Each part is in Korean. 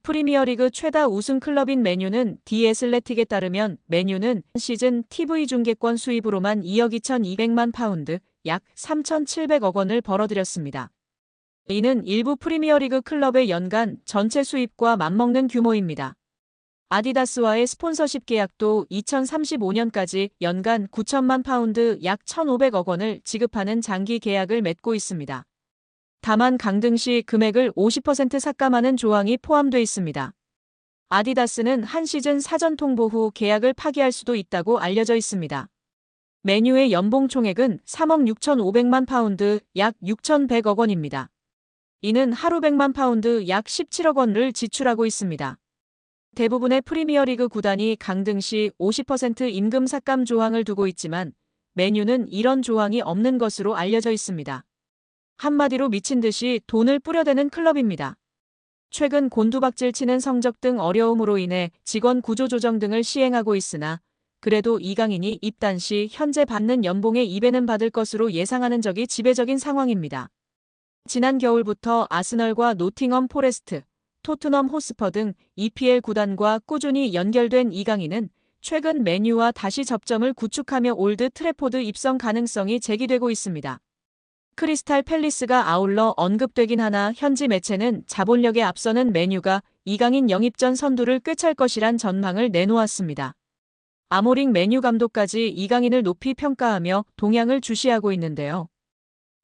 프리미어리그 최다 우승 클럽인 맨유는 디 애슬레틱에 따르면 맨유는 시즌 TV 중계권 수입으로만 2억 2,200만 파운드, 약 3,700억 원을 벌어들였습니다. 이는 일부 프리미어리그 클럽의 연간 전체 수입과 맞먹는 규모입니다. 아디다스와의 스폰서십 계약도 2035년까지 연간 9천만 파운드 약 1,500억 원을 지급하는 장기 계약을 맺고 있습니다. 다만 강등 시 금액을 50% 삭감하는 조항이 포함돼 있습니다. 아디다스는 한 시즌 사전 통보 후 계약을 파기할 수도 있다고 알려져 있습니다. 맨유의 연봉 총액은 3억 6,500만 파운드 약 6,100억 원입니다. 이는 하루 100만 파운드 약 17억 원을 지출하고 있습니다. 대부분의 프리미어리그 구단이 강등 시 50% 임금 삭감 조항을 두고 있지만 맨유는 이런 조항이 없는 것으로 알려져 있습니다. 한마디로 미친 듯이 돈을 뿌려대는 클럽입니다. 최근 곤두박질 치는 성적 등 어려움으로 인해 직원 구조 조정 등을 시행하고 있으나 그래도 이강인이 입단 시 현재 받는 연봉의 2배는 받을 것으로 예상하는 적이 지배적인 상황입니다. 지난 겨울부터 아스널과 노팅엄 포레스트, 토트넘 호스퍼 등 EPL 구단과 꾸준히 연결된 이강인은 최근 맨유와 다시 접점을 구축하며 올드 트래포드 입성 가능성이 제기되고 있습니다. 크리스탈 팰리스가 아울러 언급되긴 하나 현지 매체는 자본력에 앞서는 맨유가 이강인 영입 전 선두를 꿰찰 것이란 전망을 내놓았습니다. 아모링 맨유 감독까지 이강인을 높이 평가하며 동향을 주시하고 있는데요.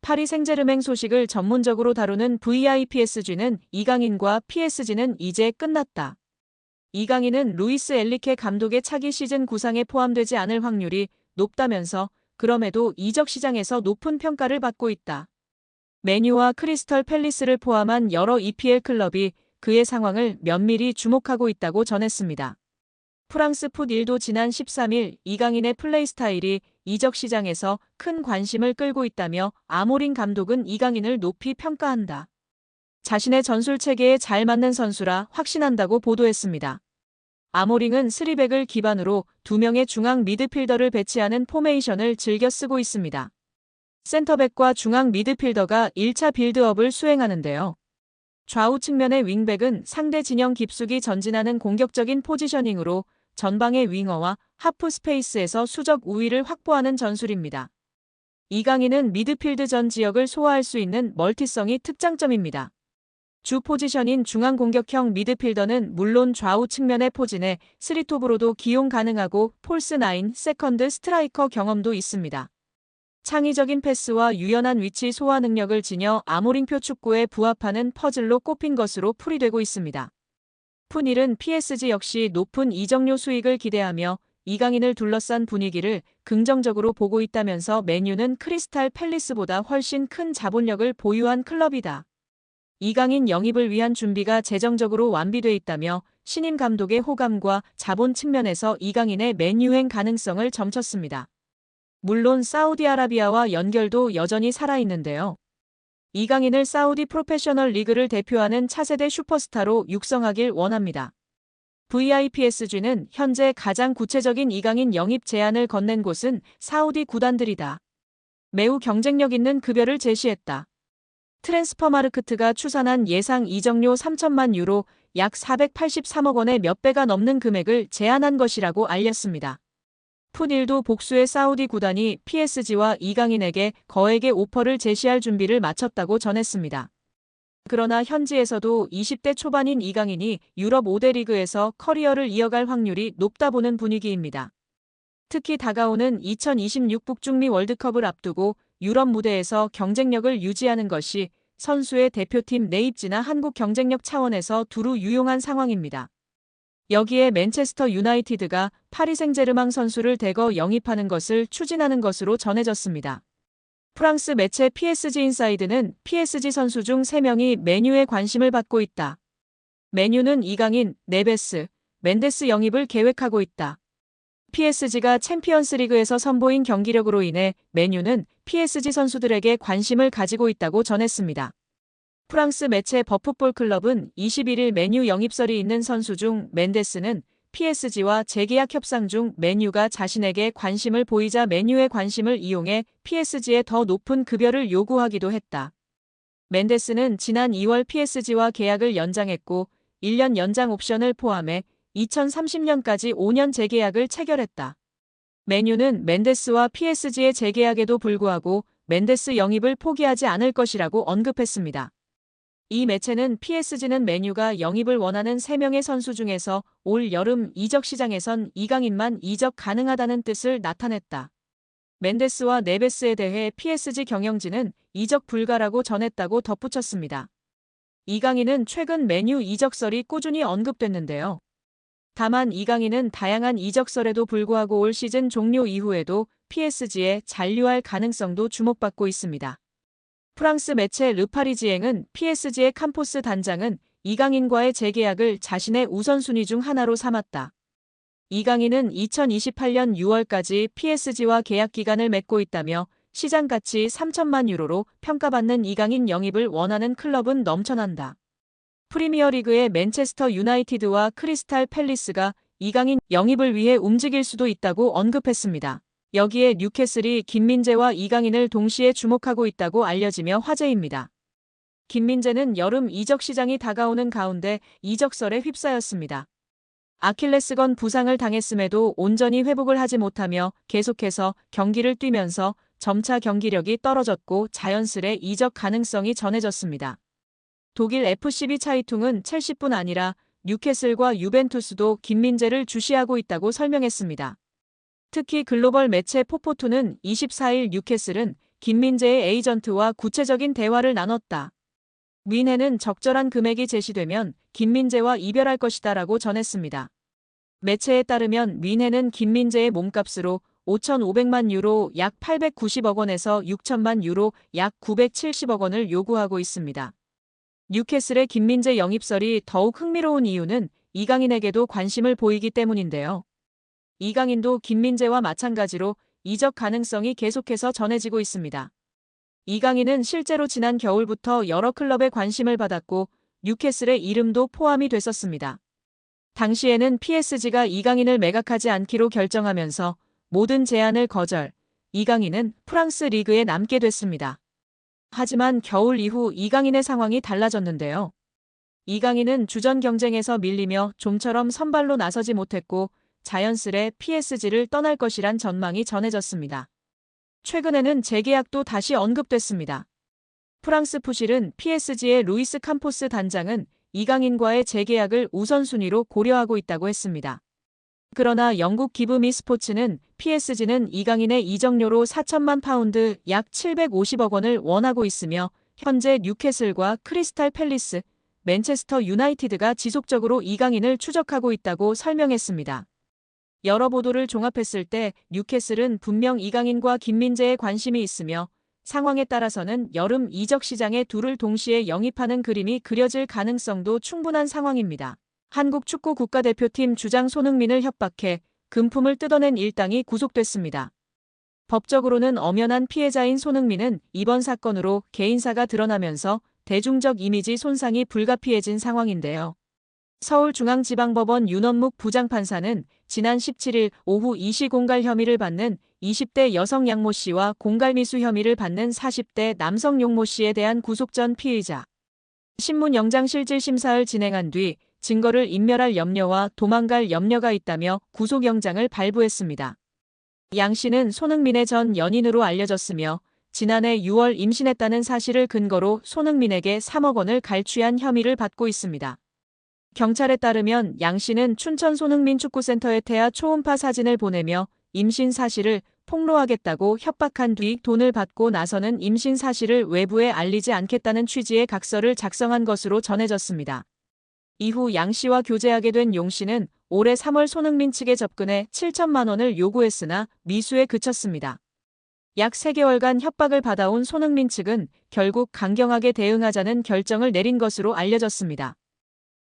파리 생제르맹 소식을 전문적으로 다루는 VIPSG는 이강인과 PSG는 이제 끝났다. 이강인은 루이스 엔리케 감독의 차기 시즌 구상에 포함되지 않을 확률이 높다면서 그럼에도 이적 시장에서 높은 평가를 받고 있다. 맨유와 크리스털 팰리스를 포함한 여러 EPL 클럽이 그의 상황을 면밀히 주목하고 있다고 전했습니다. 프랑스 풋1도 지난 13일 이강인의 플레이 스타일이 이적 시장에서 큰 관심을 끌고 있다며 아모링 감독은 이강인을 높이 평가한다. 자신의 전술 체계에 잘 맞는 선수라 확신한다고 보도했습니다. 아모링은 3백을 기반으로 2명의 중앙 미드필더를 배치하는 포메이션을 즐겨 쓰고 있습니다. 센터백과 중앙 미드필더가 1차 빌드업을 수행하는데요. 좌우 측면의 윙백은 상대 진영 깊숙이 전진하는 공격적인 포지셔닝으로 전방의 윙어와 하프 스페이스에서 수적 우위를 확보하는 전술입니다. 이강인은 미드필드 전 지역을 소화할 수 있는 멀티성이 특장점입니다. 주 포지션인 중앙 공격형 미드필더는 물론 좌우 측면의 포진에 3톱으로도 기용 가능하고 폴스 9, 세컨드 스트라이커 경험도 있습니다. 창의적인 패스와 유연한 위치 소화 능력을 지녀 아모링표 축구에 부합하는 퍼즐로 꼽힌 것으로 풀이되고 있습니다. 풋1은 PSG 역시 높은 이적료 수익을 기대하며 이강인을 둘러싼 분위기를 긍정적으로 보고 있다면서 맨유는 크리스탈 팰리스보다 훨씬 큰 자본력을 보유한 클럽이다. 이강인 영입을 위한 준비가 재정적으로 완비돼 있다며 신임 감독의 호감과 자본 측면에서 이강인의 맨유행 가능성을 점쳤습니다. 물론 사우디아라비아와 연결도 여전히 살아있는데요. 이강인을 사우디 프로페셔널 리그를 대표하는 차세대 슈퍼스타로 육성하길 원합니다. VIPSG는 현재 가장 구체적인 이강인 영입 제안을 건넨 곳은 사우디 구단들이다. 매우 경쟁력 있는 급여를 제시했다. 트랜스퍼마르크트가 추산한 예상 이적료 3천만 유로 약 483억 원의 몇 배가 넘는 금액을 제안한 것이라고 알렸습니다. 풋1도 복수의 사우디 구단이 PSG와 이강인에게 거액의 오퍼를 제시할 준비를 마쳤다고 전했습니다. 그러나 현지에서도 20대 초반인 이강인이 유럽 5대 리그에서 커리어를 이어갈 확률이 높다 보는 분위기입니다. 특히 다가오는 2026 북중미 월드컵을 앞두고 유럽 무대에서 경쟁력을 유지하는 것이 선수의 대표팀 내 입지나 한국 경쟁력 차원에서 두루 유용한 상황입니다. 여기에 맨체스터 유나이티드가 파리 생제르맹 선수를 대거 영입하는 것을 추진하는 것으로 전해졌습니다. 프랑스 매체 PSG 인사이드는 PSG 선수 중 3명이 맨유에 관심을 받고 있다. 맨유는 이강인, 네베스, 멘데스 영입을 계획하고 있다. PSG가 챔피언스리그에서 선보인 경기력으로 인해 맨유는 PSG 선수들에게 관심을 가지고 있다고 전했습니다. 프랑스 매체 버풋볼 클럽은 21일 맨유 영입설이 있는 선수 중 멘데스는 PSG와 재계약 협상 중 맨유가 자신에게 관심을 보이자 맨유의 관심을 이용해 PSG에 더 높은 급여를 요구하기도 했다. 멘데스는 지난 2월 PSG와 계약을 연장했고 1년 연장 옵션을 포함해 2030년까지 5년 재계약을 체결했다. 맨유는 멘데스와 PSG의 재계약에도 불구하고 멘데스 영입을 포기하지 않을 것이라고 언급했습니다. 이 매체는 PSG는 맨유가 영입을 원하는 3명의 선수 중에서 올 여름 이적 시장에선 이강인만 이적 가능하다는 뜻을 나타냈다. 멘데스와 네베스에 대해 PSG 경영진은 이적 불가라고 전했다고 덧붙였습니다. 이강인은 최근 맨유 이적설이 꾸준히 언급됐는데요. 다만 이강인은 다양한 이적설에도 불구하고 올 시즌 종료 이후에도 PSG에 잔류할 가능성도 주목받고 있습니다. 프랑스 매체 르파리지앵은 PSG의 캄포스 단장은 이강인과의 재계약을 자신의 우선순위 중 하나로 삼았다. 이강인은 2028년 6월까지 PSG와 계약 기간을 맺고 있다며 시장 가치 3천만 유로로 평가받는 이강인 영입을 원하는 클럽은 넘쳐난다. 프리미어리그의 맨체스터 유나이티드와 크리스탈 팰리스가 이강인 영입을 위해 움직일 수도 있다고 언급했습니다. 여기에 뉴캐슬이 김민재와 이강인을 동시에 주목하고 있다고 알려지며 화제입니다. 김민재는 여름 이적 시장이 다가오는 가운데 이적설에 휩싸였습니다. 아킬레스건 부상을 당했음에도 온전히 회복을 하지 못하며 계속해서 경기를 뛰면서 점차 경기력이 떨어졌고 자연스레 이적 가능성이 전해졌습니다. 독일 FCB 차이퉁은 첼시뿐 아니라 뉴캐슬과 유벤투스도 김민재를 주시하고 있다고 설명했습니다. 특히 글로벌 매체 포포투는 24일 뉴캐슬은 김민재의 에이전트와 구체적인 대화를 나눴다. 뮌헨은 적절한 금액이 제시되면 김민재와 이별할 것이다라고 전했습니다. 매체에 따르면 뮌헨은 김민재의 몸값으로 5,500만 유로 약 890억 원에서 6천만 유로 약 970억 원을 요구하고 있습니다. 뉴캐슬의 김민재 영입설이 더욱 흥미로운 이유는 이강인에게도 관심을 보이기 때문인데요. 이강인도 김민재와 마찬가지로 이적 가능성이 계속해서 전해지고 있습니다. 이강인은 실제로 지난 겨울부터 여러 클럽의 관심을 받았고 뉴캐슬의 이름도 포함이 됐었습니다. 당시에는 PSG가 이강인을 매각하지 않기로 결정하면서 모든 제안을 거절, 이강인은 프랑스 리그에 남게 됐습니다. 하지만 겨울 이후 이강인의 상황이 달라졌는데요. 이강인은 주전 경쟁에서 밀리며 좀처럼 선발로 나서지 못했고 자연스레 PSG를 떠날 것이란 전망이 전해졌습니다. 최근에는 재계약도 다시 언급됐습니다. 프랑스 푸실은 PSG의 루이스 캄포스 단장은 이강인과의 재계약을 우선순위로 고려하고 있다고 했습니다. 그러나 영국 기브미 스포츠는 PSG는 이강인의 이적료로 4천만 파운드 약 750억 원을 원하고 있으며 현재 뉴캐슬과 크리스탈 팰리스, 맨체스터 유나이티드가 지속적으로 이강인을 추적하고 있다고 설명했습니다. 여러 보도를 종합했을 때 뉴캐슬은 분명 이강인과 김민재에 관심이 있으며 상황에 따라서는 여름 이적 시장에 둘을 동시에 영입하는 그림이 그려질 가능성도 충분한 상황입니다. 한국 축구 국가대표팀 주장 손흥민을 협박해 금품을 뜯어낸 일당이 구속됐습니다. 법적으로는 엄연한 피해자인 손흥민은 이번 사건으로 개인사가 드러나면서 대중적 이미지 손상이 불가피해진 상황인데요. 서울중앙지방법원 윤원묵 부장판사는 지난 17일 오후 이시공갈 혐의를 받는 20대 여성 양모 씨와 공갈미수 혐의를 받는 40대 남성 용모 씨에 대한 구속 전 피의자 신문 영장실질 심사를 진행한 뒤 증거를 인멸할 염려와 도망갈 염려가 있다며 구속영장을 발부했습니다. 양 씨는 손흥민의 전 연인으로 알려졌으며 지난해 6월 임신했다는 사실을 근거로 손흥민에게 3억 원을 갈취한 혐의를 받고 있습니다. 경찰에 따르면 양 씨는 춘천 손흥민 축구센터에 태아 초음파 사진을 보내며 임신 사실을 폭로하겠다고 협박한 뒤 돈을 받고 나서는 임신 사실을 외부에 알리지 않겠다는 취지의 각서를 작성한 것으로 전해졌습니다. 이후 양 씨와 교제하게 된 용 씨는 올해 3월 손흥민 측에 접근해 7천만 원을 요구했으나 미수에 그쳤습니다. 약 3개월간 협박을 받아온 손흥민 측은 결국 강경하게 대응하자는 결정을 내린 것으로 알려졌습니다.